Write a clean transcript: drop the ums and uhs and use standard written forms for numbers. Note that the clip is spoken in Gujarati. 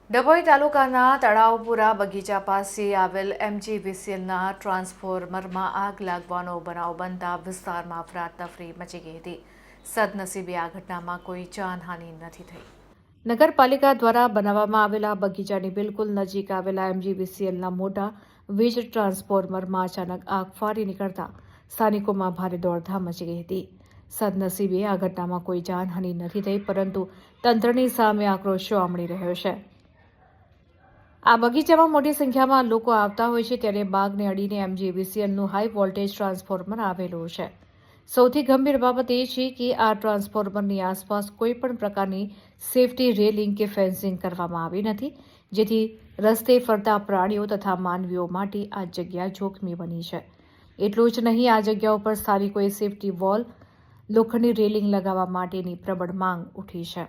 ડભોઈ તાલુકાના તળાવપુરા બગીચા પાસે આવેલ MGVCLના ટ્રાન્સફોર્મરમાં આગ લાગવાનો બનાવ બનતા વિસ્તારમાં અફરાતફરી મચી ગઈ હતી. સદનસીબે આ ઘટનામાં કોઈ જાનહાનિ નથી થઈ. નગરપાલિકા દ્વારા બનાવવામાં આવેલા બગીચાની બિલકુલ નજીક આવેલા MGVCLના મોટા વીજ ટ્રાન્સફોર્મરમાં અચાનક આગ ફાટી નીકળતા સ્થાનિકોમાં ભારે દોડધામ મચી ગઈ હતી. સદનસીબે આ ઘટનામાં કોઈ જાનહાનિ નથી થઈ, પરંતુ તંત્રની સામે આક્રોશ જોવા મળી રહ્યો છે. આ બગીચામાં મોટી સંખ્યામાં લોકો આવતા હોય છે, ત્યારે બાગને અડીને MGVCLનું હાઈ વોલ્ટેજ ટ્રાન્સફોર્મર આવેલું છે. સૌથી ગંભીર બાબત એ છે કે આ ટ્રાન્સફોર્મરની આસપાસ કોઈ પણ પ્રકારની સેફટી રેલિંગ કે ફેન્સિંગ કરવામાં આવી નથી, જેથી રસ્તે ફરતા પ્રાણીઓ તથા માનવીઓ માટે આ જગ્યા જોખમી બની છે. એટલું જ નહીં, આ જગ્યા ઉપર સ્થાનિકોએ સેફટી વોલ, લોખંડી રેલિંગ લગાવવા માટેની પ્રબળ માંગ ઉઠી છે.